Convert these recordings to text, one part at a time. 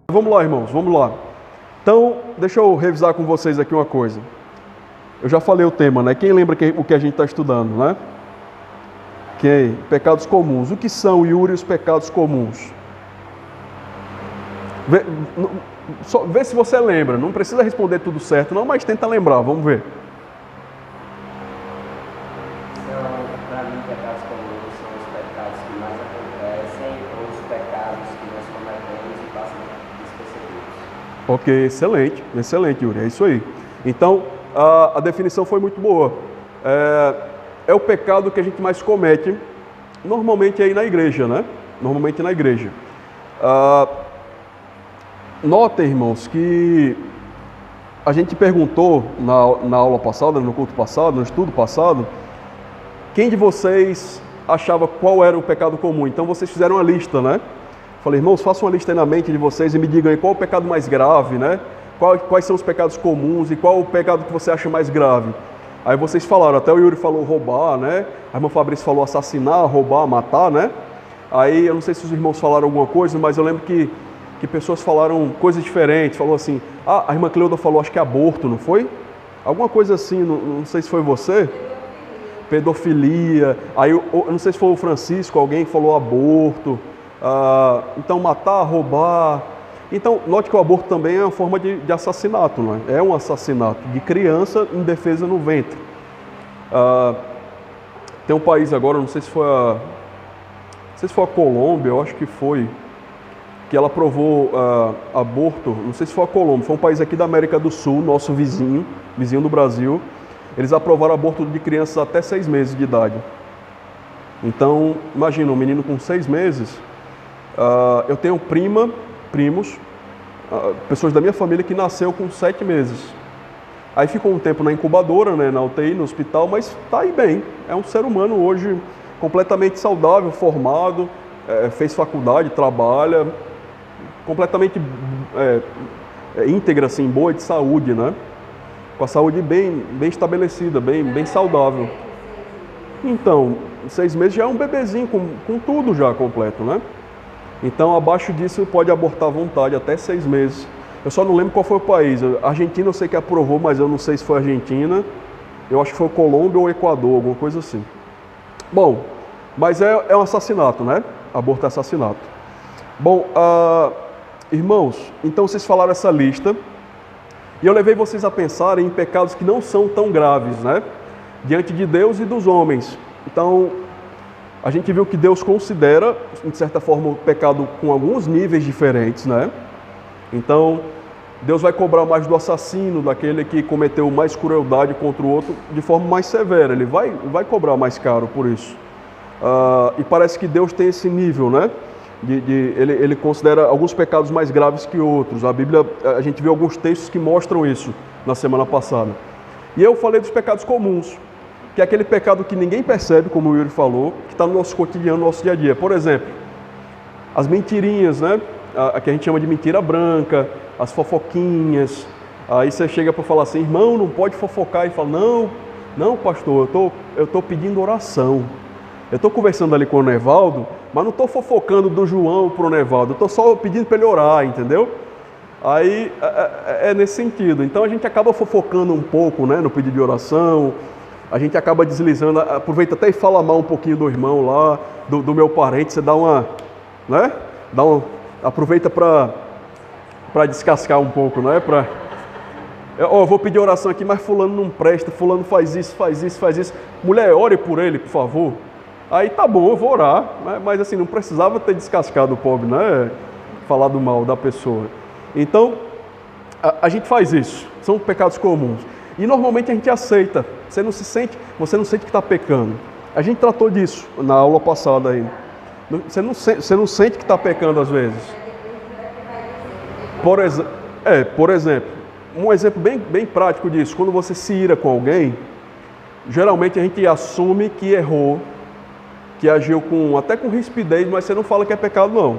Vamos lá, irmãos, vamos lá. Então, deixa eu revisar com vocês aqui uma coisa. Eu já falei o tema, né? Quem lembra o que a gente está estudando, né? Quem? Pecados comuns. O que são, Yuri, os pecados comuns? Vê se você lembra. Não precisa responder tudo certo, não, mas tenta lembrar. Vamos ver. Para mim, pecados comuns são os pecados que mais acontecem ou os pecados que nós cometemos e passam despercebidos. Ok, excelente, excelente, Yuri, é isso aí. Então, a definição foi muito boa. É o pecado que a gente mais comete, normalmente aí na igreja, né? Normalmente na igreja. Notem, irmãos, que a gente perguntou na aula passada, no culto passado, no estudo passado, quem de vocês achava qual era o pecado comum? Então vocês fizeram uma lista, né? Falei, irmãos, façam uma lista aí na mente de vocês e me digam aí qual é o pecado mais grave, né? Quais são os pecados comuns e qual o pecado que você acha mais grave? Aí vocês falaram, até o Yuri falou roubar, né? A irmã Fabrício falou assassinar, roubar, matar, né? Aí eu não sei se os irmãos falaram alguma coisa, mas eu lembro que pessoas falaram coisas diferentes. Falou assim, a irmã Cleuda falou, acho que aborto, não foi? Alguma coisa assim, não sei se foi você. Pedofilia. Aí eu não sei se foi o Francisco, alguém falou aborto. Então matar, roubar. Então, note que o aborto também é uma forma de assassinato, não é? É um assassinato de criança indefesa no ventre. Tem um país agora, não sei se foi a Colômbia, eu acho que foi, que ela aprovou aborto, não sei se foi a Colômbia, foi um país aqui da América do Sul, nosso vizinho do Brasil. Eles aprovaram aborto de crianças até 6 meses de idade. Então, imagina, um menino com 6 meses, eu tenho primos, pessoas da minha família que nasceu com 7 meses. Aí ficou um tempo na incubadora, né, na UTI, no hospital, mas está aí bem. É um ser humano hoje completamente saudável, formado, fez faculdade, trabalha, completamente íntegra, assim, boa de saúde, né? Com a saúde bem estabelecida, bem saudável. Então, 6 meses já é um bebezinho, com tudo já completo, né? Então, abaixo disso, pode abortar à vontade, até 6 meses. Eu só não lembro qual foi o país. A Argentina eu sei que aprovou, mas eu não sei se foi a Argentina. Eu acho que foi Colômbia ou Equador, alguma coisa assim. Bom, mas é um assassinato, né? Aborto é assassinato. Bom, irmãos, então vocês falaram essa lista. E eu levei vocês a pensar em pecados que não são tão graves, né? Diante de Deus e dos homens. Então, a gente viu que Deus considera, de certa forma, o pecado com alguns níveis diferentes, né? Então, Deus vai cobrar mais do assassino, daquele que cometeu mais crueldade contra o outro, de forma mais severa. Ele vai cobrar mais caro por isso. E parece que Deus tem esse nível, né? Ele considera alguns pecados mais graves que outros. A Bíblia, a gente viu alguns textos que mostram isso na semana passada. E eu falei dos pecados comuns, que é aquele pecado que ninguém percebe, como o Yuri falou, que está no nosso cotidiano, no nosso dia a dia. Por exemplo, as mentirinhas, né? A que a gente chama de mentira branca, as fofoquinhas. Aí você chega para falar assim, irmão, não pode fofocar. E fala, não, pastor, eu estou pedindo oração. Eu estou conversando ali com o Nevaldo, mas não estou fofocando do João para o Nevaldo. Eu estou só pedindo para ele orar, entendeu? Aí é nesse sentido. Então a gente acaba fofocando um pouco, né, no pedido de oração. A gente acaba deslizando, aproveita até e fala mal um pouquinho do irmão lá, do meu parente. Você dá uma, né? Aproveita para descascar um pouco, né? Eu vou pedir oração aqui, mas fulano não presta, fulano faz isso. Mulher, ore por ele, por favor. Aí tá bom, eu vou orar, né? Mas assim, não precisava ter descascado o pobre, né? Falado mal da pessoa. Então, a gente faz isso, são pecados comuns. E normalmente a gente aceita, você não sente que está pecando. A gente tratou disso na aula passada aí. Você não sente que está pecando às vezes. Por exemplo, um exemplo bem prático disso, quando você se ira com alguém, geralmente a gente assume que errou, que agiu até com rispidez, mas você não fala que é pecado não.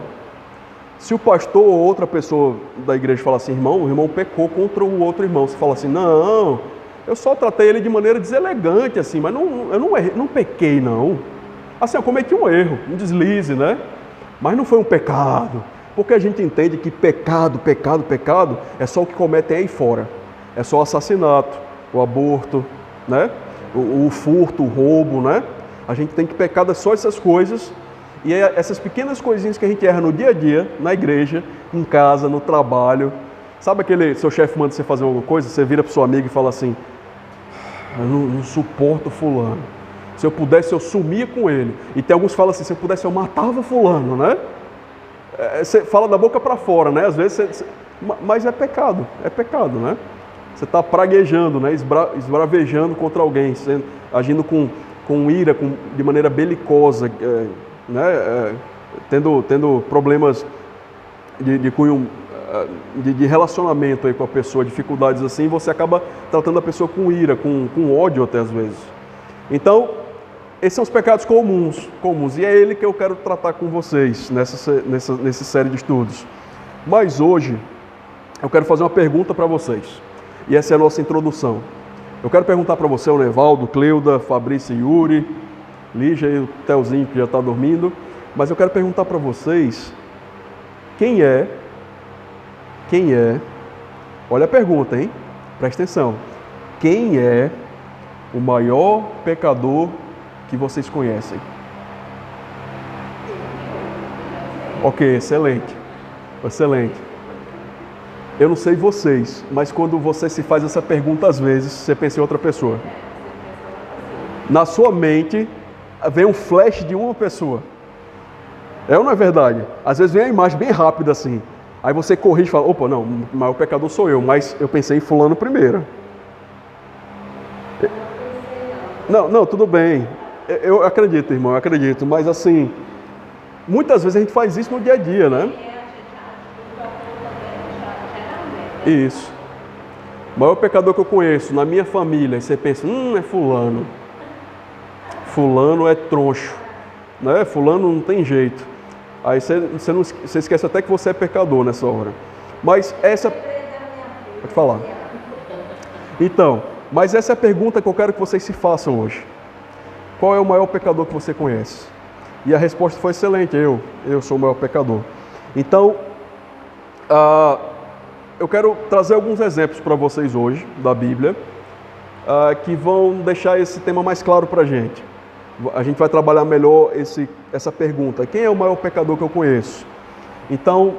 Se o pastor ou outra pessoa da igreja fala assim, o irmão pecou contra o outro irmão, você fala assim, não, eu só tratei ele de maneira deselegante, assim, mas eu não pequei não. Assim, eu cometi um erro, um deslize, né? Mas não foi um pecado. Porque a gente entende que pecado é só o que cometem aí fora. É só o assassinato, o aborto, né? O furto, o roubo, né? A gente tem que pecado é só essas coisas. E é essas pequenas coisinhas que a gente erra no dia a dia, na igreja, em casa, no trabalho. Sabe aquele seu chefe manda você fazer alguma coisa, você vira para o seu amigo e fala assim: eu não suporto fulano. Se eu pudesse, eu sumia com ele. E tem alguns que falam assim: se eu pudesse, eu matava fulano, né? Você fala da boca para fora, né? Às vezes, mas é pecado, né? Você está praguejando, né? Esbravejando contra alguém, agindo com ira, de maneira belicosa, né? Tendo problemas de cunho, de relacionamento aí com a pessoa, dificuldades assim, você acaba tratando a pessoa com ira, com ódio até às vezes. Então, esses são os pecados comuns, e é ele que eu quero tratar com vocês nessa série de estudos. Mas hoje, eu quero fazer uma pergunta para vocês, e essa é a nossa introdução. Eu quero perguntar para você, o Nevaldo, Cleuda, Fabrício e Yuri, Lígia e o Telzinho que já está dormindo, mas eu quero perguntar para vocês, quem é, olha a pergunta, hein? Presta atenção. Quem é o maior pecador que vocês conhecem? Ok, excelente. Eu não sei vocês, mas quando você se faz essa pergunta às vezes, você pensa em outra pessoa. Na sua mente, vem um flash de uma pessoa. É ou não é verdade? Às vezes vem a imagem bem rápida assim. Aí você corrige e fala: opa, não, o maior pecador sou eu, mas eu pensei em fulano primeiro. Não, tudo bem. Eu acredito, irmão, mas assim, muitas vezes a gente faz isso no dia a dia, né? Isso. O maior pecador que eu conheço na minha família, você pensa: é fulano. Fulano é troncho, né? Fulano não tem jeito. Aí você esquece até que você é pecador nessa hora. Mas essa... Pode falar. Então, mas essa é a pergunta que eu quero que vocês se façam hoje. Qual é o maior pecador que você conhece? E a resposta foi excelente: eu sou o maior pecador. Então, eu quero trazer alguns exemplos para vocês hoje, da Bíblia, que vão deixar esse tema mais claro para a gente. A gente vai trabalhar melhor essa pergunta: quem é o maior pecador que eu conheço? Então,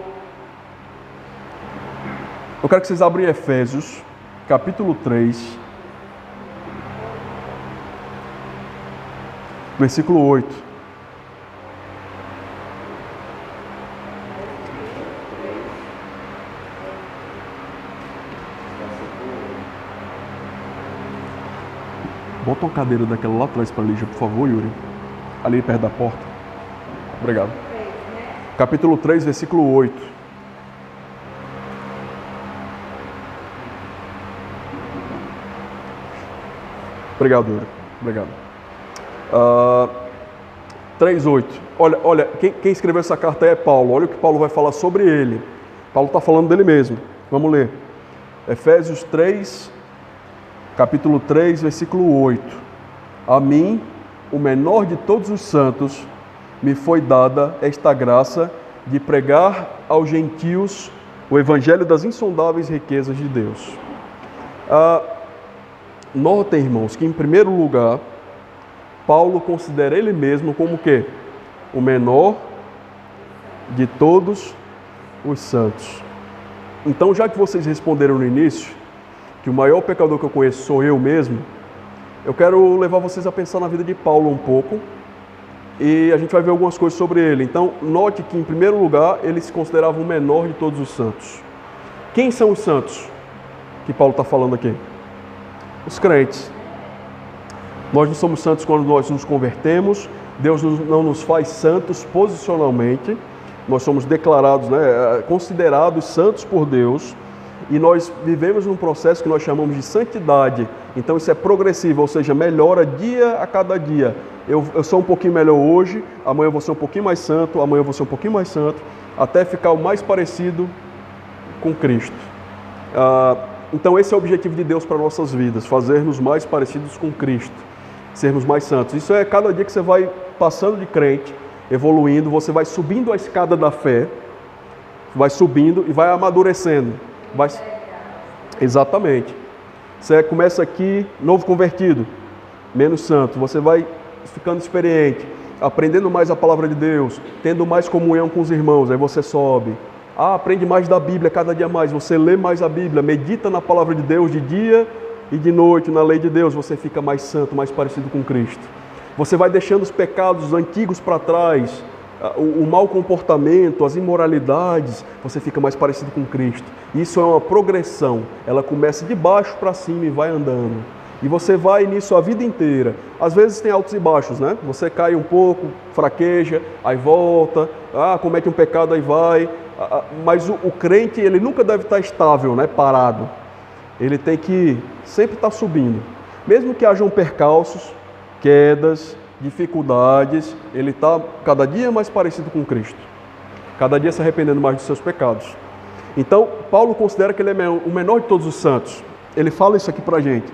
eu quero que vocês abrem Efésios, capítulo 3, versículo 8. Bota uma cadeira daquela lá atrás para a Lígia, por favor, Yuri. Ali perto da porta. Obrigado. Capítulo 3, versículo 8. Obrigado, Yuri. Obrigado. 3:8. Olha, quem escreveu essa carta é Paulo. Olha o que Paulo vai falar sobre ele. Paulo está falando dele mesmo. Vamos ler. Efésios 3, capítulo 3, versículo 8. A mim, o menor de todos os santos, me foi dada esta graça de pregar aos gentios o evangelho das insondáveis riquezas de Deus. Notem, irmãos, que em primeiro lugar, Paulo considera ele mesmo como o quê? O menor de todos os santos. Então, já que vocês responderam no início que o maior pecador que eu conheço sou eu mesmo, eu quero levar vocês a pensar na vida de Paulo um pouco e a gente vai ver algumas coisas sobre ele. Então, note que em primeiro lugar, ele se considerava o menor de todos os santos. Quem são os santos que Paulo está falando aqui? Os crentes. Nós não somos santos quando nós nos convertemos. Deus não nos faz santos posicionalmente. Nós somos declarados, considerados santos por Deus. E nós vivemos num processo que nós chamamos de santidade. Então isso é progressivo, ou seja, melhora dia a cada dia. Eu sou um pouquinho melhor hoje, amanhã eu vou ser um pouquinho mais santo, amanhã eu vou ser um pouquinho mais santo, até ficar o mais parecido com Cristo. Então esse é o objetivo de Deus para nossas vidas, fazer-nos mais parecidos com Cristo, sermos mais santos. Isso é cada dia que você vai passando de crente, evoluindo, você vai subindo a escada da fé, vai subindo e vai amadurecendo. Vai... Exatamente. Você começa aqui, novo convertido, menos santo. Você vai ficando experiente, aprendendo mais a palavra de Deus, tendo mais comunhão com os irmãos. Aí você sobe. Aprende mais da Bíblia cada dia mais. Você lê mais a Bíblia, medita na palavra de Deus de dia e de noite, na lei de Deus. Você fica mais santo, mais parecido com Cristo. Você vai deixando os pecados antigos para trás, o mau comportamento, as imoralidades, você fica mais parecido com Cristo. Isso é uma progressão, ela começa de baixo para cima e vai andando. E você vai nisso a vida inteira. Às vezes tem altos e baixos, né? Você cai um pouco, fraqueja, aí volta, comete um pecado, aí vai. Mas o crente, ele nunca deve estar estável, né? Parado. Ele tem que sempre estar subindo. Mesmo que hajam percalços, quedas, dificuldades, ele está cada dia mais parecido com Cristo. Cada dia se arrependendo mais dos seus pecados. Então, Paulo considera que ele é o menor de todos os santos. Ele fala isso aqui para a gente.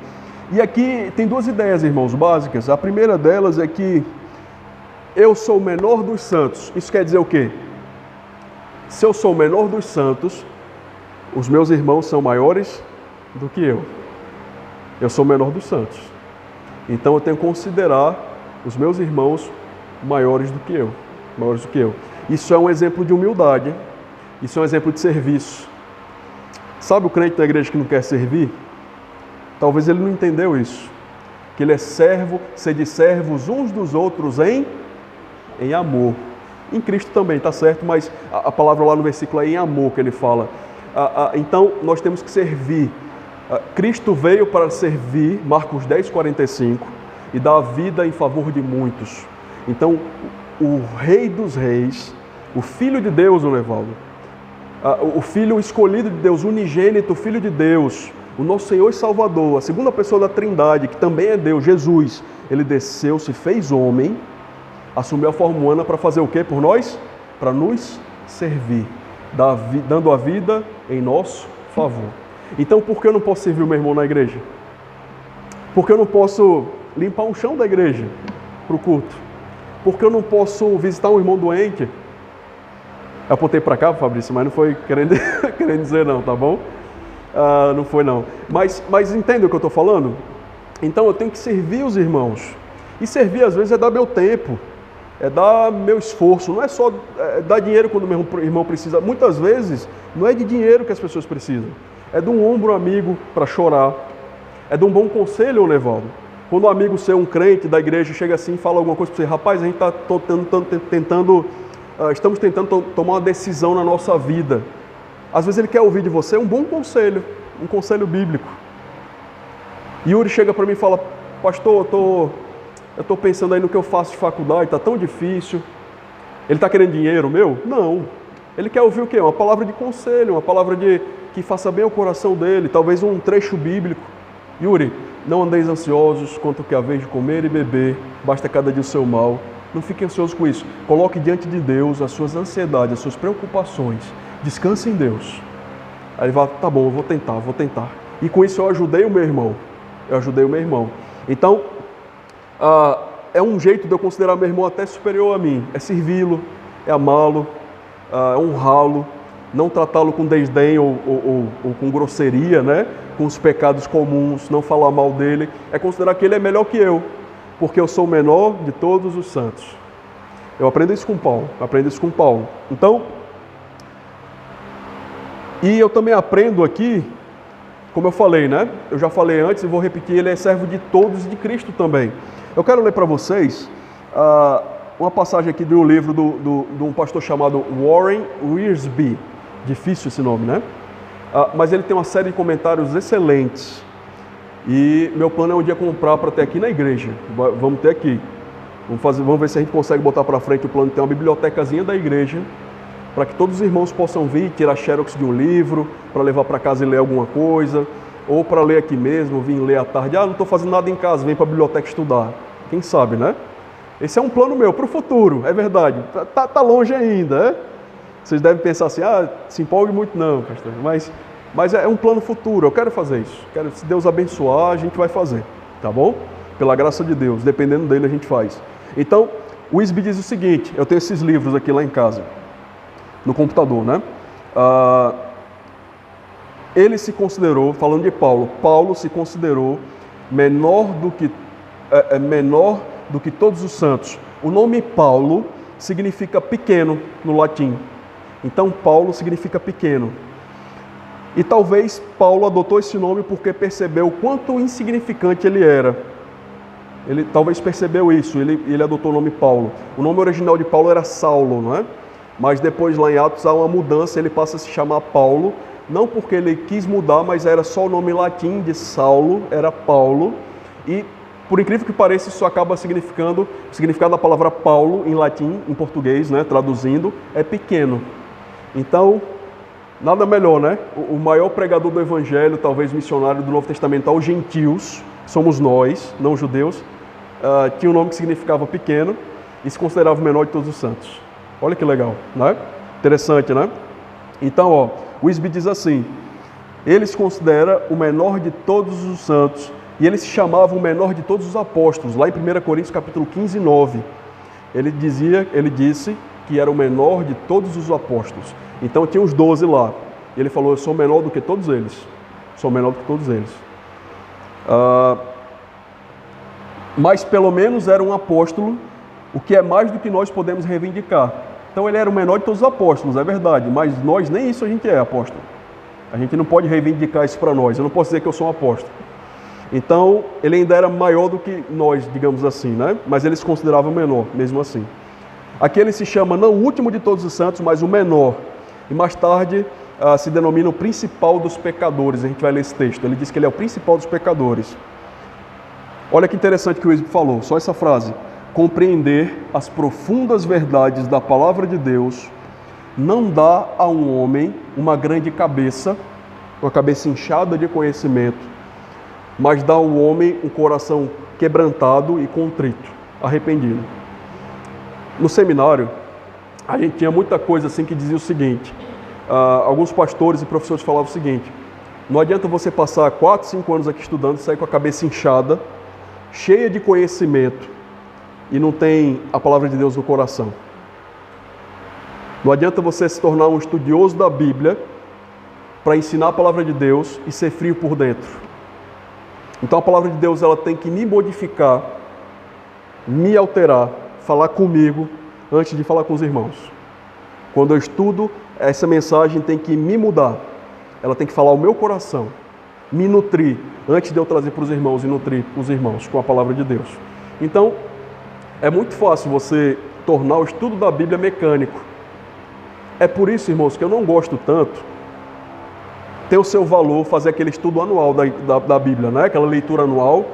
E aqui tem duas ideias, irmãos, básicas. A primeira delas é que eu sou o menor dos santos. Isso quer dizer o quê? Se eu sou o menor dos santos, os meus irmãos são maiores do que eu. Eu sou o menor dos santos. Então eu tenho que considerar os meus irmãos maiores do que eu. Maiores do que eu. Isso é um exemplo de humildade. Isso é um exemplo de serviço. Sabe o crente da igreja que não quer servir? Talvez ele não entendeu isso. Que ele é servo, sede servos uns dos outros em amor. Em Cristo também, está certo, mas a palavra lá no versículo é em amor que ele fala. Então, nós temos que servir. Cristo veio para servir, Marcos 10, 45, e dar a vida em favor de muitos. Então, o Rei dos Reis, o Filho de Deus, o Nevaldo, o Filho escolhido de Deus, unigênito, o Filho de Deus, o nosso Senhor e Salvador, a segunda pessoa da Trindade, que também é Deus, Jesus, ele desceu, se fez homem, assumiu a forma humana para fazer o quê por nós? Para nos servir, dando a vida em nosso favor. Então, por que eu não posso servir o meu irmão na igreja? Por que eu não posso limpar um chão da igreja para o culto? Por que eu não posso visitar um irmão doente? Eu apontei para cá, Fabrício, mas não foi querendo dizer não, tá bom? Não foi não. Mas entende o que eu estou falando? Então eu tenho que servir os irmãos. E servir às vezes é dar meu tempo, é dar meu esforço. Não é só dar dinheiro quando o meu irmão precisa. Muitas vezes não é de dinheiro que as pessoas precisam. É de um ombro amigo para chorar. É de um bom conselho, Nevaldo. Quando um amigo seu, um crente da igreja, chega assim e fala alguma coisa para você. Rapaz, a gente está estamos tentando tomar uma decisão na nossa vida. Às vezes ele quer ouvir de você um bom conselho, um conselho bíblico. Yuri chega para mim e fala, pastor, eu estou pensando aí no que eu faço de faculdade, está tão difícil. Ele está querendo dinheiro meu? Não. Ele quer ouvir o quê? Uma palavra de conselho, uma palavra que faça bem ao coração dele, talvez um trecho bíblico. Yuri, não andeis ansiosos quanto que haveis de comer e beber, basta cada dia o seu mal. Não fique ansioso com isso. Coloque diante de Deus as suas ansiedades, as suas preocupações. Descanse em Deus. Aí ele vai, tá bom, eu vou tentar. E com isso eu ajudei o meu irmão. Então, é um jeito de eu considerar meu irmão até superior a mim. É servi-lo, é amá-lo, é honrá-lo, não tratá-lo com desdém ou com grosseria, né? Com os pecados comuns, não falar mal dele. É considerar que ele é melhor que eu, porque eu sou o menor de todos os santos. Eu aprendo isso com Paulo. Então, e eu também aprendo aqui, como eu falei, né? Eu já falei antes e vou repetir, ele é servo de todos e de Cristo também. Eu quero ler para vocês uma passagem aqui de um livro de um pastor chamado Warren Wiersbe. Difícil esse nome, né? Mas ele tem uma série de comentários excelentes. E meu plano é um dia comprar para ter aqui na igreja. Vamos ter aqui. Vamos ver se a gente consegue botar para frente o plano de ter uma bibliotecazinha da igreja, para que todos os irmãos possam vir, tirar xerox de um livro, para levar para casa e ler alguma coisa, ou para ler aqui mesmo, vir ler à tarde. Não estou fazendo nada em casa, vem para a biblioteca estudar. Quem sabe, né? Esse é um plano meu para o futuro, é verdade. Tá longe ainda, né? Vocês devem pensar assim, se empolgue muito não, pastor, mas é um plano futuro, eu quero fazer isso. Se Deus abençoar, a gente vai fazer, tá bom? Pela graça de Deus, dependendo dele a gente faz. Então, o Wiersbe diz o seguinte, eu tenho esses livros aqui lá em casa, no computador, né? Ele se considerou, falando de Paulo, Paulo se considerou menor do que todos os santos. O nome Paulo significa pequeno no latim. Então Paulo significa pequeno. E talvez Paulo adotou esse nome porque percebeu o quanto insignificante ele era. Ele talvez percebeu isso, ele adotou o nome Paulo. O nome original de Paulo era Saulo, não é? Mas depois lá em Atos há uma mudança, ele passa a se chamar Paulo, não porque ele quis mudar, mas era só o nome latim de Saulo, era Paulo. E por incrível que pareça, isso acaba significando, o significado da palavra Paulo em latim, em português, né, traduzindo, é pequeno. Então, nada melhor, né? O maior pregador do Evangelho, talvez missionário do Novo Testamento aos gentios, somos nós, não judeus, tinha um nome que significava pequeno e se considerava o menor de todos os santos. Olha que legal, né? Interessante, né? Então, ó, Wisby diz assim, ele se considera o menor de todos os santos e ele se chamava o menor de todos os apóstolos. Lá em 1 Coríntios capítulo 15, 9, ele disse que era o menor de todos os apóstolos. Então tinha os 12 lá. E ele falou, eu sou menor do que todos eles. Sou menor do que todos eles. Mas pelo menos era um apóstolo, o que é mais do que nós podemos reivindicar. Então ele era o menor de todos os apóstolos, é verdade, mas nós nem isso a gente é apóstolo. A gente não pode reivindicar isso para nós, eu não posso dizer que eu sou um apóstolo. Então ele ainda era maior do que nós, digamos assim, né? Mas ele se considerava menor, mesmo assim. Aqui ele se chama não o último de todos os santos, mas o menor. E mais tarde se denomina o principal dos pecadores, a gente vai ler esse texto. Ele diz que ele é o principal dos pecadores. Olha que interessante que o Wisby falou, só essa frase. Compreender as profundas verdades da palavra de Deus não dá a um homem uma grande cabeça, uma cabeça inchada de conhecimento, mas dá ao homem um coração quebrantado e contrito, arrependido. No seminário, a gente tinha muita coisa assim que dizia o seguinte, alguns pastores e professores falavam o seguinte, não adianta você passar 4, 5 anos aqui estudando e sair com a cabeça inchada, cheia de conhecimento, e não tem a palavra de Deus no coração. Não adianta você se tornar um estudioso da Bíblia para ensinar a palavra de Deus e ser frio por dentro. Então a palavra de Deus ela tem que me modificar, me alterar, falar comigo antes de falar com os irmãos. Quando eu estudo, essa mensagem tem que me mudar. Ela tem que falar ao meu coração, me nutrir antes de eu trazer para os irmãos e nutrir os irmãos com a palavra de Deus. Então, é muito fácil você tornar o estudo da Bíblia mecânico. É por isso, irmãos, que eu não gosto tanto. Tem o seu valor fazer aquele estudo anual da Bíblia, né? Aquela leitura anual.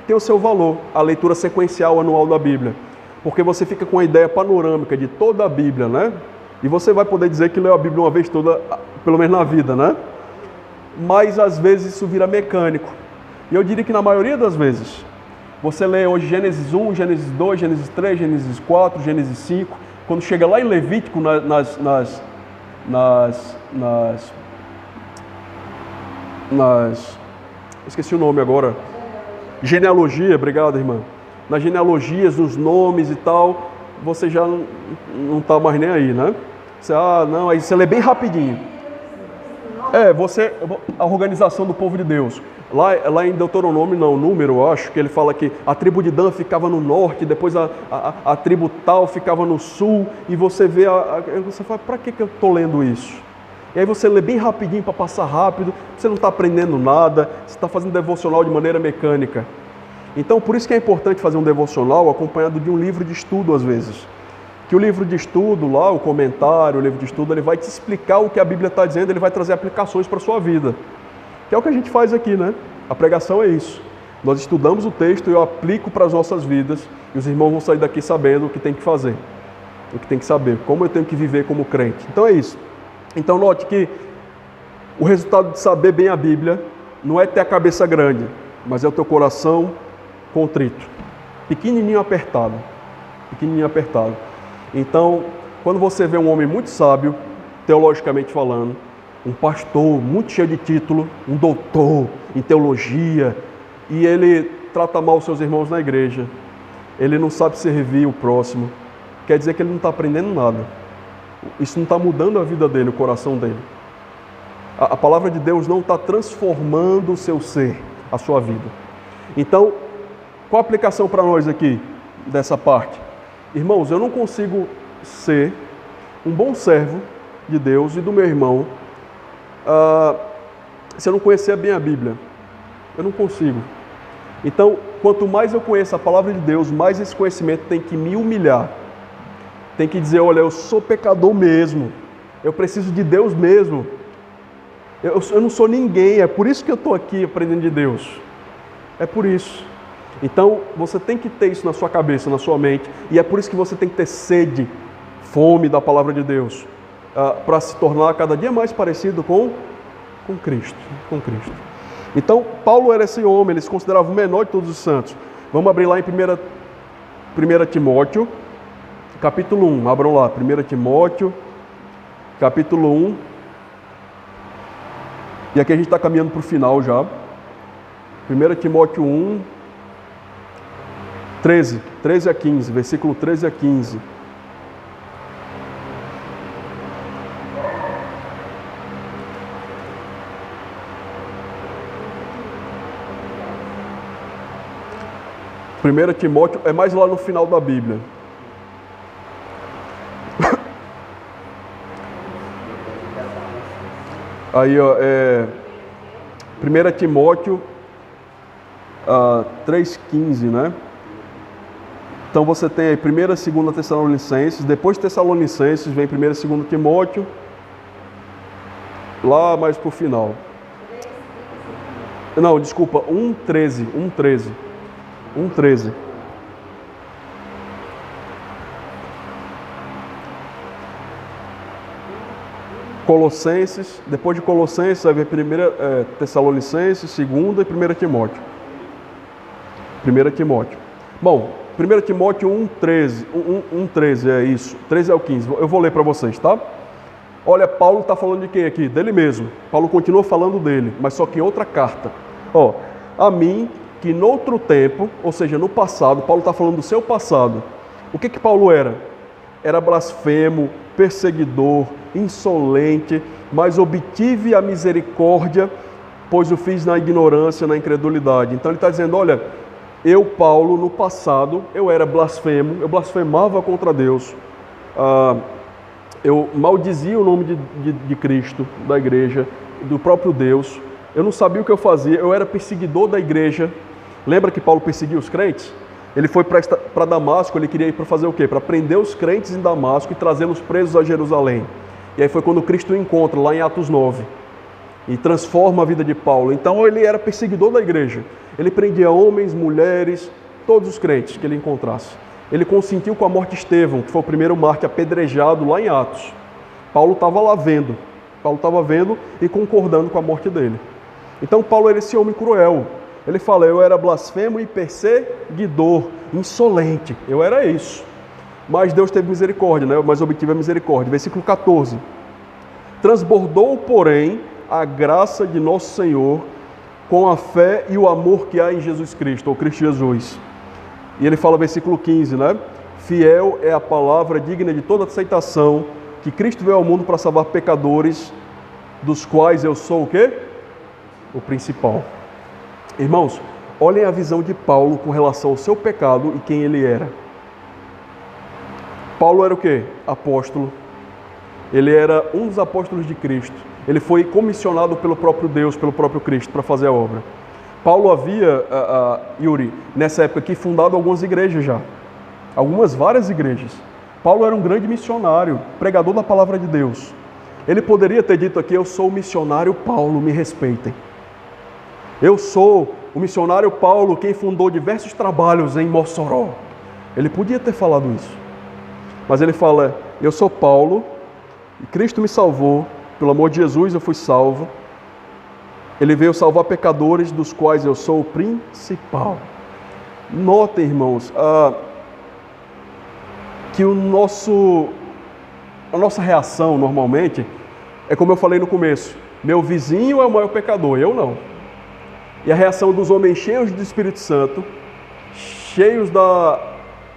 Tem o seu valor, a leitura sequencial anual da Bíblia. Porque você fica com a ideia panorâmica de toda a Bíblia, né? E você vai poder dizer que leu a Bíblia uma vez toda, pelo menos na vida, né? Mas às vezes isso vira mecânico. E eu diria que na maioria das vezes, você lê hoje Gênesis 1, Gênesis 2, Gênesis 3, Gênesis 4, Gênesis 5. Quando chega lá em Levítico, esqueci o nome agora. Genealogia, obrigado, irmã. Nas genealogias, nos nomes e tal, você já não está mais nem aí, né? Você, não, aí você lê bem rapidinho. A organização do povo de Deus. Lá em Deuteronômio, não, Número, eu acho, que ele fala que a tribo de Dan ficava no norte, depois a tribo tal ficava no sul, e você vê, você fala, para que eu estou lendo isso? E aí você lê bem rapidinho para passar rápido, você não está aprendendo nada, você está fazendo devocional de maneira mecânica. Então, por isso que é importante fazer um devocional acompanhado de um livro de estudo, às vezes. Que o livro de estudo lá, o comentário, o livro de estudo, ele vai te explicar o que a Bíblia está dizendo, ele vai trazer aplicações para a sua vida. Que é o que a gente faz aqui, né? A pregação é isso. Nós estudamos o texto e eu aplico para as nossas vidas e os irmãos vão sair daqui sabendo o que tem que fazer, o que tem que saber, como eu tenho que viver como crente. Então é isso. Então note que o resultado de saber bem a Bíblia não é ter a cabeça grande, mas é o teu coração contrito, pequenininho apertado, pequenininho apertado. Então, quando você vê um homem muito sábio, teologicamente falando, um pastor muito cheio de título, um doutor em teologia, e ele trata mal os seus irmãos na igreja, ele não sabe servir o próximo, quer dizer que ele não está aprendendo nada. Isso não está mudando a vida dele, o coração dele. A palavra de Deus não está transformando o seu ser, a sua vida. Então, qual a aplicação para nós aqui, dessa parte? Irmãos, eu não consigo ser um bom servo de Deus e do meu irmão se eu não conhecer bem a Bíblia. Eu não consigo. Então, quanto mais eu conheço a palavra de Deus, mais esse conhecimento tem que me humilhar. Tem que dizer, olha, eu sou pecador mesmo. Eu preciso de Deus mesmo. Eu não sou ninguém, é por isso que eu estou aqui aprendendo de Deus. É por isso. Então, você tem que ter isso na sua cabeça, na sua mente. E é por isso que você tem que ter sede, fome da palavra de Deus. Para se tornar cada dia mais parecido com Cristo. Com Cristo. Então, Paulo era esse homem, ele se considerava o menor de todos os santos. Vamos abrir lá em 1 Timóteo, capítulo 1. Abram lá, 1 Timóteo, capítulo 1. E aqui a gente está caminhando para o final já. 1 Timóteo 1, 13 a 15, versículo 13 a 15. Primeiro Timóteo é mais lá no final da Bíblia. Aí, ó, 1 Timóteo 3,15, né? Então você tem aí 1ª e 2ª Tessalonicenses, depois de Tessalonicenses vem 1ª e 2ª Timóteo, lá mais pro final. Não, desculpa, 1,13. Colossenses, depois de Colossenses vai ver 1ª Tessalonicenses, 2ª e 1 Timóteo. 1 Timóteo. Bom, 1 Timóteo 1,13 é isso, 13 ao 15. Eu vou ler para vocês, tá? Olha, Paulo está falando de quem aqui? Dele mesmo. Paulo continua falando dele, mas só que em outra carta. Ó, a mim, que noutro tempo, ou seja, no passado, Paulo está falando do seu passado. O que Paulo era? Era blasfemo, perseguidor, insolente, mas obtive a misericórdia, pois o fiz na ignorância, na incredulidade. Então ele está dizendo, olha, eu, Paulo, no passado, eu era blasfemo, eu blasfemava contra Deus, eu maldizia o nome de Cristo, da igreja, do próprio Deus, eu não sabia o que eu fazia, eu era perseguidor da igreja. Lembra que Paulo perseguia os crentes? Ele foi para Damasco, ele queria ir para fazer o quê? Para prender os crentes em Damasco e trazê-los presos a Jerusalém. E aí foi quando Cristo o encontra, lá em Atos 9, e transforma a vida de Paulo. Então ele era perseguidor da igreja. Ele prendia homens, mulheres, todos os crentes que ele encontrasse. Ele consentiu com a morte de Estevão, que foi o primeiro mártir apedrejado lá em Atos. Paulo estava lá vendo. Paulo estava vendo e concordando com a morte dele. Então Paulo era esse homem cruel. Ele fala, eu era blasfemo e perseguidor, insolente. Eu era isso. Mas Deus teve misericórdia, né? Mas obtive a misericórdia. Versículo 14. Transbordou, porém, a graça de nosso Senhor com a fé e o amor que há em Jesus Cristo, ou Cristo Jesus. E ele fala, versículo 15, né? Fiel é a palavra digna de toda aceitação, que Cristo veio ao mundo para salvar pecadores, dos quais eu sou o quê? O principal. Irmãos, olhem a visão de Paulo com relação ao seu pecado e quem ele era. Paulo era o quê? Apóstolo. Ele era um dos apóstolos de Cristo. Ele foi comissionado pelo próprio Deus, pelo próprio Cristo, para fazer a obra. Paulo havia, Yuri, nessa época aqui, fundado algumas igrejas já. Várias igrejas. Paulo era um grande missionário, pregador da palavra de Deus. Ele poderia ter dito aqui, eu sou o missionário Paulo, me respeitem. Eu sou o missionário Paulo, quem fundou diversos trabalhos em Mossoró. Ele podia ter falado isso. Mas ele fala, eu sou Paulo, e Cristo me salvou, pelo amor de Jesus eu fui salvo. Ele veio salvar pecadores, dos quais eu sou o principal. Notem, irmãos, que a nossa reação normalmente é como eu falei no começo. Meu vizinho é o maior pecador, eu não. E a reação dos homens cheios do Espírito Santo, cheios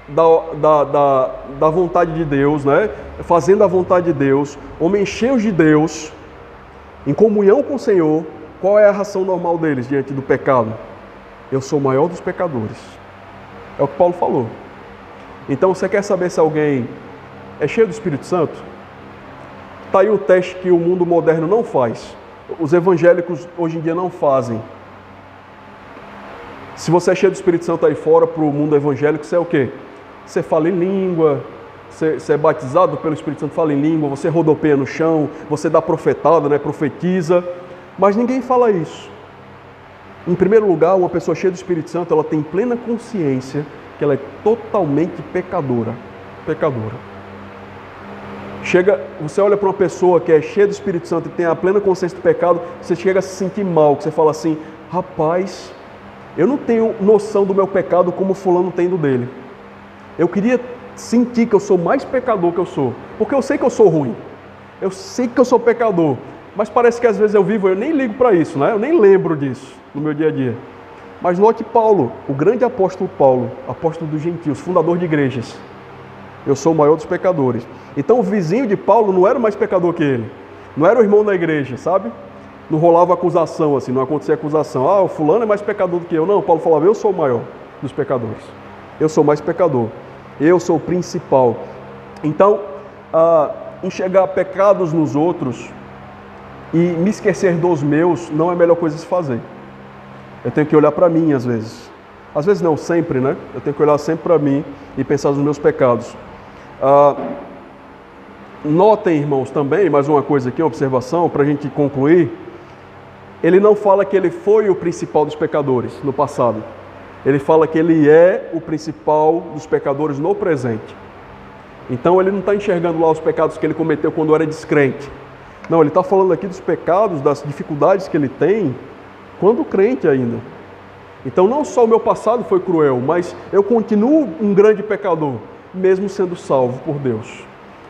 da vontade de Deus, né? Fazendo a vontade de Deus, homens cheios de Deus, em comunhão com o Senhor, qual é a reação normal deles diante do pecado? Eu sou o maior dos pecadores. É o que Paulo falou. Então, você quer saber se alguém é cheio do Espírito Santo? Está aí um teste que o mundo moderno não faz. Os evangélicos hoje em dia não fazem. Se você é cheio do Espírito Santo aí fora, para o mundo evangélico, você é o quê? Você fala em língua, você é batizado pelo Espírito Santo, fala em língua, você rodopeia no chão, você dá profetada, né? Profetiza. Mas ninguém fala isso. Em primeiro lugar, uma pessoa cheia do Espírito Santo, ela tem plena consciência que ela é totalmente pecadora. Você olha para uma pessoa que é cheia do Espírito Santo e tem a plena consciência do pecado, você chega a se sentir mal, que você fala assim, rapaz, eu não tenho noção do meu pecado como fulano tem do dele. Eu queria sentir que eu sou mais pecador que eu sou, porque eu sei que eu sou ruim, eu sei que eu sou pecador, mas parece que às vezes eu nem ligo para isso, né? Eu nem lembro disso no meu dia a dia. Mas note Paulo, o grande apóstolo Paulo, apóstolo dos gentios, fundador de igrejas. Eu sou o maior dos pecadores. Então o vizinho de Paulo não era mais pecador que ele. Não era o irmão da igreja, sabe? Não rolava acusação assim, não acontecia acusação. Ah, o fulano é mais pecador do que eu. Não, Paulo falava, eu sou o maior dos pecadores. Eu sou mais pecador. Eu sou o principal. Então, enxergar pecados nos outros e me esquecer dos meus não é a melhor coisa a se fazer. Eu tenho que olhar para mim às vezes. Às vezes não, sempre, né? Eu tenho que olhar sempre para mim e pensar nos meus pecados. Notem, irmãos, também, mais uma coisa aqui, uma observação, para a gente concluir. Ele não fala que ele foi o principal dos pecadores no passado. Ele fala que ele é o principal dos pecadores no presente. Então ele não está enxergando lá os pecados que ele cometeu quando era descrente. Não, ele está falando aqui dos pecados, das dificuldades que ele tem quando crente ainda. Então não só o meu passado foi cruel, mas eu continuo um grande pecador, mesmo sendo salvo por Deus,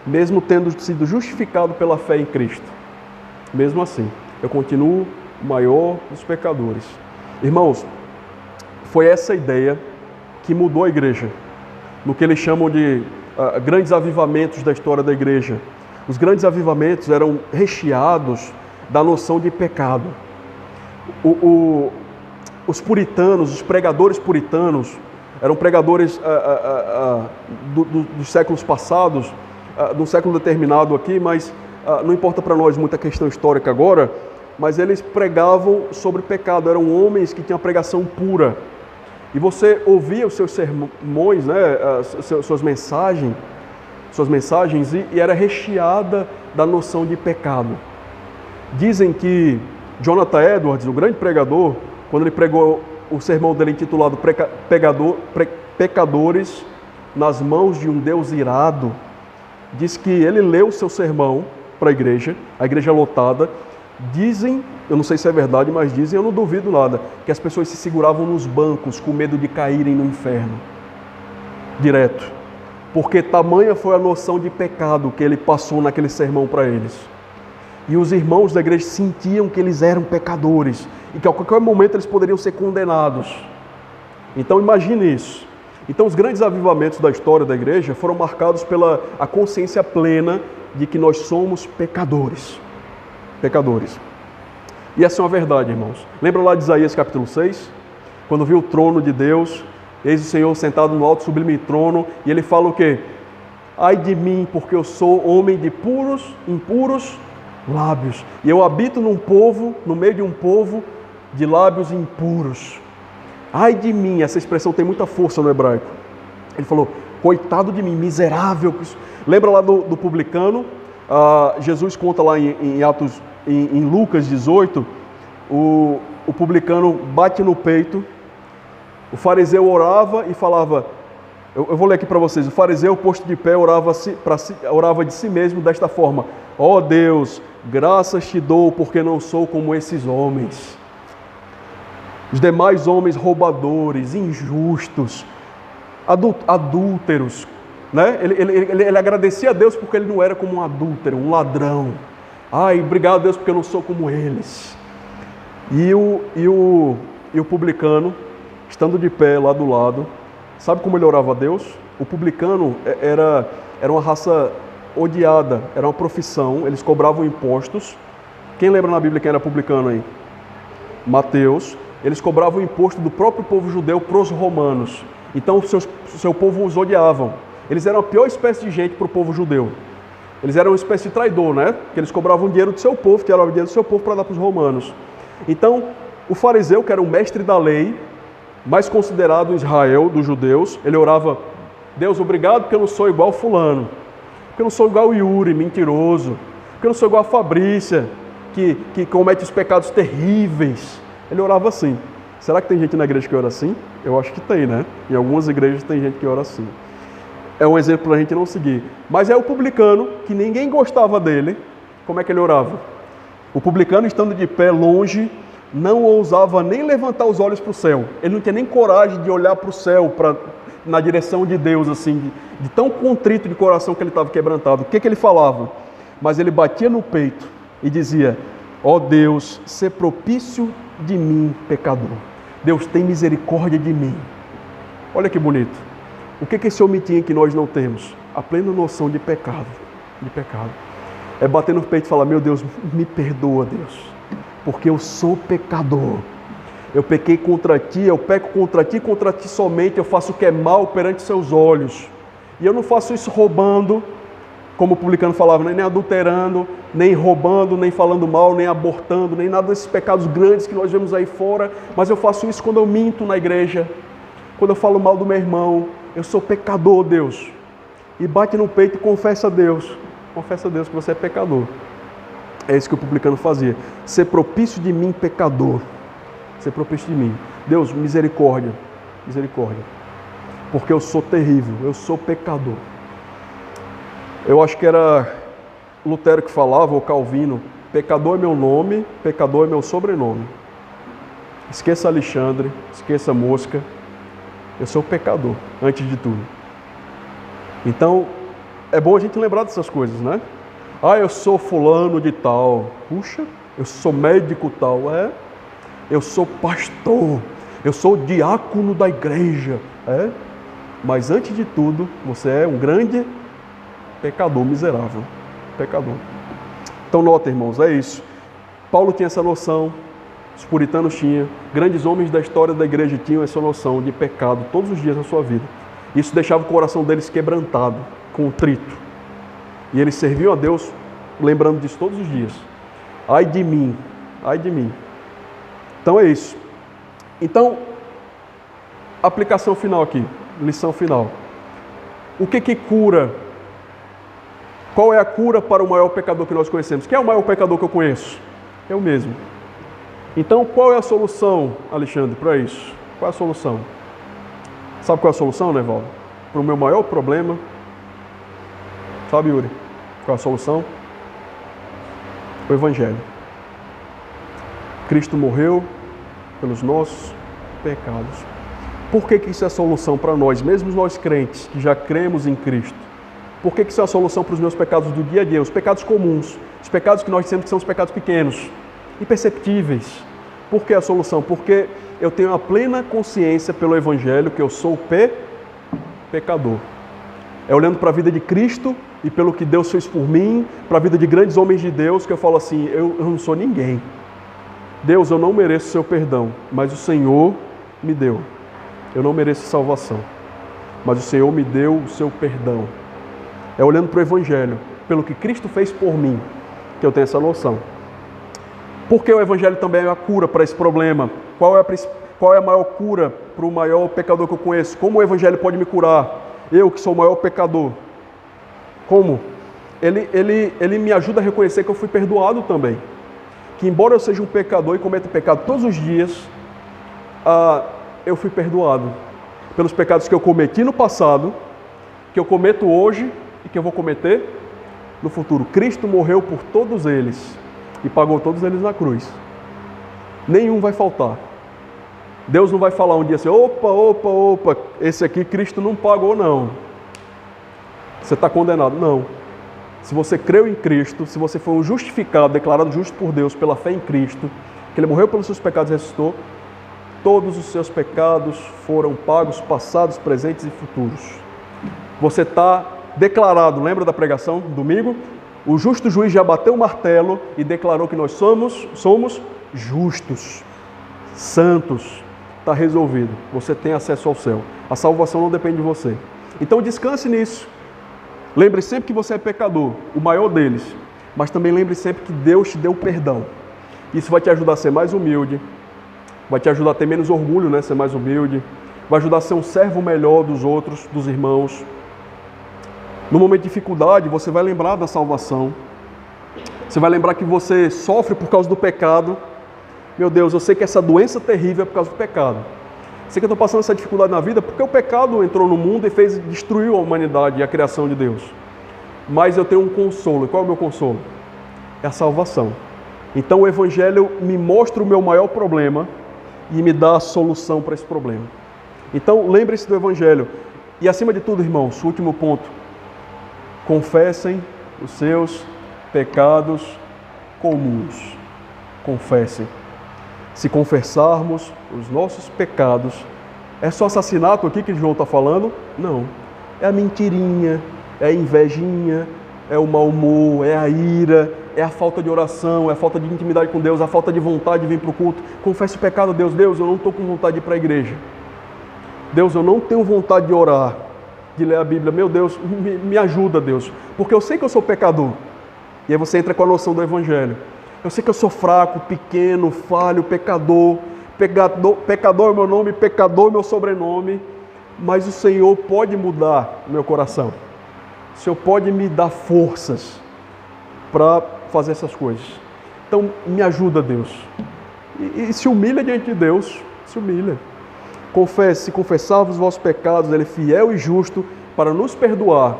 mesmo tendo sido justificado pela fé em Cristo. Mesmo assim, eu continuo o maior dos pecadores. Irmãos, foi essa ideia que mudou a igreja, no que eles chamam de grandes avivamentos da história da igreja. Os grandes avivamentos eram recheados da noção de pecado. Os puritanos, os pregadores puritanos, eram pregadores dos séculos passados, de um século determinado aqui, mas não importa para nós muita questão histórica agora, mas eles pregavam sobre pecado, eram homens que tinham a pregação pura. E você ouvia os seus sermões, né, suas mensagens, e era recheada da noção de pecado. Dizem que Jonathan Edwards, o grande pregador, quando ele pregou o sermão dele intitulado Pecadores nas mãos de um Deus irado, diz que ele leu o seu sermão para a igreja lotada. Dizem, eu não sei se é verdade, mas dizem, eu não duvido nada, que as pessoas se seguravam nos bancos com medo de caírem no inferno. Direto. Porque tamanha foi a noção de pecado que ele passou naquele sermão para eles. E os irmãos da igreja sentiam que eles eram pecadores e que a qualquer momento eles poderiam ser condenados. Então imagine isso. Então os grandes avivamentos da história da igreja foram marcados pela a consciência plena de que nós somos pecadores. Pecadores. E essa é uma verdade, irmãos. Lembra lá de Isaías capítulo 6? Quando viu o trono de Deus, eis o Senhor sentado no alto sublime trono, e ele fala o quê? Ai de mim, porque eu sou homem de impuros lábios, e eu habito no meio de um povo de lábios impuros. Ai de mim, essa expressão tem muita força no hebraico. Ele falou, coitado de mim, miserável. Lembra lá do publicano? Jesus conta lá em Lucas 18, o publicano bate no peito, o fariseu orava e falava, eu vou ler aqui para vocês, o fariseu posto de pé orava de si mesmo desta forma, ó Deus, graças te dou porque não sou como esses homens. Os demais homens roubadores, injustos, adúlteros, né? Ele agradecia a Deus porque ele não era como um adúltero, um ladrão. Ai, obrigado a Deus porque eu não sou como eles. E o publicano, estando de pé lá do lado, Sabe como ele orava a Deus? O publicano era uma raça odiada, era uma profissão, eles cobravam impostos. Quem lembra na Bíblia quem era publicano aí? Mateus. Eles cobravam imposto do próprio povo judeu para os romanos. Então seu povo os odiavam. Eles eram a pior espécie de gente para o povo judeu. Eles eram uma espécie de traidor, né? Porque eles cobravam dinheiro do seu povo, tiravam dinheiro do seu povo para dar para os romanos. Então, o fariseu, que era o mestre da lei, mais considerado em Israel, dos judeus, ele orava: Deus, obrigado porque eu não sou igual fulano, porque eu não sou igual Yuri, mentiroso, porque eu não sou igual a Fabrícia, que comete os pecados terríveis. Ele orava assim. Será que tem gente na igreja que ora assim? Eu acho que tem, né? Em algumas igrejas tem gente que ora assim. É um exemplo para a gente não seguir. Mas é o publicano, que ninguém gostava dele. Como é que ele orava? O publicano, estando de pé longe, não ousava nem levantar os olhos para o céu. Ele não tinha nem coragem de olhar para o céu, na direção de Deus, assim, de tão contrito de coração que ele estava quebrantado. O que ele falava? Mas ele batia no peito e dizia: ó Deus, sê propício de mim, pecador. Deus, tem misericórdia de mim. Olha que bonito. O que esse homem tinha que nós não temos? A plena noção de pecado. De pecado. É bater no peito e falar: meu Deus, me perdoa, Deus, porque eu sou pecador. Eu pequei contra ti, eu peco contra ti somente, eu faço o que é mal perante seus olhos. E eu não faço isso roubando, como o publicano falava, nem adulterando, nem roubando, nem falando mal, nem abortando, nem nada desses pecados grandes que nós vemos aí fora. Mas eu faço isso quando eu minto na igreja, quando eu falo mal do meu irmão. Eu sou pecador, Deus. E bate no peito e confessa a Deus. Confessa a Deus que você é pecador. É isso que o publicano fazia. Ser propício de mim, pecador. Ser propício de mim. Deus, misericórdia. Misericórdia. Porque eu sou terrível. Eu sou pecador. Eu acho que era Lutero que falava, ou Calvino: pecador é meu nome, pecador é meu sobrenome. Esqueça Alexandre, esqueça Mosca. Eu sou pecador, antes de tudo. Então, é bom a gente lembrar dessas coisas, né? Ah, eu sou fulano de tal. Puxa, eu sou médico tal. Eu sou pastor. Eu sou diácono da igreja. Mas antes de tudo, você é um grande pecador, miserável. Pecador. Então, nota, irmãos, é isso. Paulo tinha essa noção. Os puritanos tinham, grandes homens da história da igreja tinham essa noção de pecado todos os dias na sua vida. Isso deixava o coração deles quebrantado, contrito. E eles serviam a Deus lembrando disso todos os dias. Ai de mim, ai de mim. Então é isso. Então, aplicação final aqui, lição final. O que cura? Qual é a cura para o maior pecador que nós conhecemos? Quem é o maior pecador que eu conheço? Eu mesmo. Então, qual é a solução, Alexandre, para isso? Qual é a solução? Sabe qual é a solução, né, Valdo? Para o meu maior problema? Sabe, Yuri? Qual é a solução? O Evangelho. Cristo morreu pelos nossos pecados. Por que isso é a solução para nós, mesmo nós crentes, que já cremos em Cristo? Por que isso é a solução para os meus pecados do dia a dia? Os pecados comuns, os pecados que nós dizemos que são os pecados pequenos, imperceptíveis. Por que a solução? Porque eu tenho a plena consciência pelo Evangelho que eu sou pecador. É olhando para a vida de Cristo e pelo que Deus fez por mim, para a vida de grandes homens de Deus, que eu falo assim: eu não sou ninguém. Deus, eu não mereço o seu perdão, mas o Senhor me deu. Eu não mereço salvação, mas o Senhor me deu o seu perdão. É olhando para o Evangelho, pelo que Cristo fez por mim, que eu tenho essa noção. Porque o Evangelho também é a cura para esse problema. Qual é a maior cura para o maior pecador que eu conheço? Como o Evangelho pode me curar? Eu que sou o maior pecador. Como? Ele me ajuda a reconhecer que eu fui perdoado também. Que embora eu seja um pecador e cometa pecado todos os dias, eu fui perdoado pelos pecados que eu cometi no passado, que eu cometo hoje e que eu vou cometer no futuro. Cristo morreu por todos eles e pagou todos eles na cruz. Nenhum vai faltar. Deus não vai falar um dia assim: opa, esse aqui Cristo não pagou não. Você está condenado. Não. Se você creu em Cristo, se você foi um justificado, declarado justo por Deus pela fé em Cristo, que Ele morreu pelos seus pecados e ressuscitou, todos os seus pecados foram pagos, passados, presentes e futuros. Você está declarado, lembra da pregação domingo? O justo juiz já bateu o martelo e declarou que nós somos justos, santos. Está resolvido. Você tem acesso ao céu. A salvação não depende de você. Então descanse nisso. Lembre sempre que você é pecador, o maior deles. Mas também lembre sempre que Deus te deu perdão. Isso vai te ajudar a ser mais humilde. Vai te ajudar a ter menos orgulho, né? Ser mais humilde. Vai ajudar a ser um servo melhor dos outros, dos irmãos. No momento de dificuldade, você vai lembrar da salvação. Você vai lembrar que você sofre por causa do pecado. Meu Deus, eu sei que essa doença terrível é por causa do pecado. Sei que eu estou passando essa dificuldade na vida porque o pecado entrou no mundo e destruiu a humanidade e a criação de Deus. Mas eu tenho um consolo. E qual é o meu consolo? É a salvação. Então o Evangelho me mostra o meu maior problema e me dá a solução para esse problema. Então lembre-se do Evangelho. E acima de tudo, irmãos, o último ponto. Confessem os seus pecados comuns. Confessem. Se confessarmos os nossos pecados, é só assassinato aqui que João está falando? Não. É a mentirinha, é a invejinha, é o mau humor, é a ira, é a falta de oração, é a falta de intimidade com Deus, a falta de vontade de vir para o culto. Confesse o pecado a Deus. Deus, eu não estou com vontade de ir para a igreja. Deus, eu não tenho vontade de orar, de ler a Bíblia. Meu Deus, me ajuda, Deus, porque eu sei que eu sou pecador. E aí você entra com a noção do Evangelho. Eu sei que eu sou fraco, pequeno, falho, pecador. Pecador é meu nome, pecador é meu sobrenome. Mas o Senhor pode mudar o meu coração. O Senhor pode me dar forças para fazer essas coisas. Então, me ajuda, Deus. E se humilha diante de Deus. Se humilha. Confesse, se confessarmos os vossos pecados, Ele é fiel e justo para nos perdoar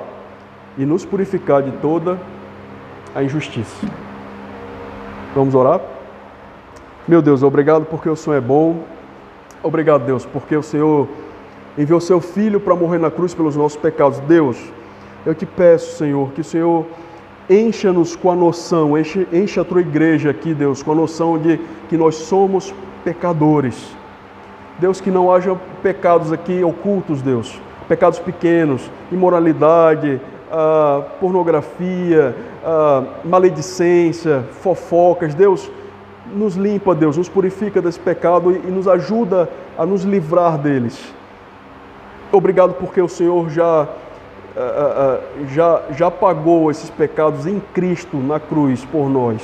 e nos purificar de toda a injustiça. Vamos orar? Meu Deus, obrigado porque o Senhor é bom. Obrigado, Deus, porque o Senhor enviou seu Filho para morrer na cruz pelos nossos pecados. Deus, eu te peço, Senhor, que o Senhor encha-nos com a noção, encha a tua igreja aqui, Deus, com a noção de que nós somos pecadores. Deus, que não haja pecados aqui ocultos, Deus, pecados pequenos, imoralidade, pornografia, maledicência, fofocas. Deus, nos limpa, Deus, nos purifica desse pecado e nos ajuda a nos livrar deles. Obrigado porque o Senhor já pagou esses pecados em Cristo na cruz por nós.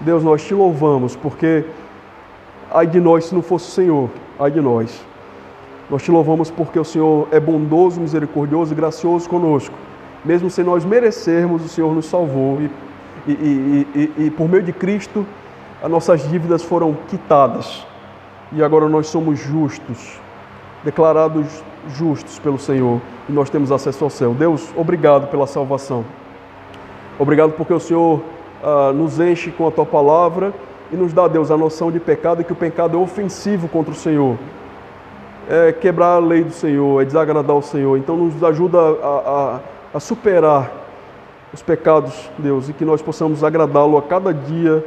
Deus, nós te louvamos porque ai de nós se não fosse o Senhor, ai de nós. Nós te louvamos porque o Senhor é bondoso, misericordioso e gracioso conosco. Mesmo sem nós merecermos, o Senhor nos salvou e por meio de Cristo as nossas dívidas foram quitadas. E agora nós somos justos, declarados justos pelo Senhor e nós temos acesso ao céu. Deus, obrigado pela salvação. Obrigado porque o Senhor nos enche com a Tua Palavra e nos dá, Deus, a noção de pecado e que o pecado é ofensivo contra o Senhor. É quebrar a lei do Senhor, é desagradar o Senhor. Então nos ajuda a superar os pecados, Deus, e que nós possamos agradá-lo a cada dia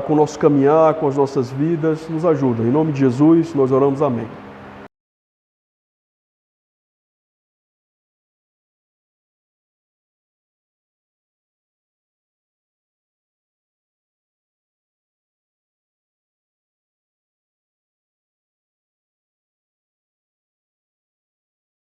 com o nosso caminhar, com as nossas vidas. Nos ajuda. Em nome de Jesus, nós oramos. Amém.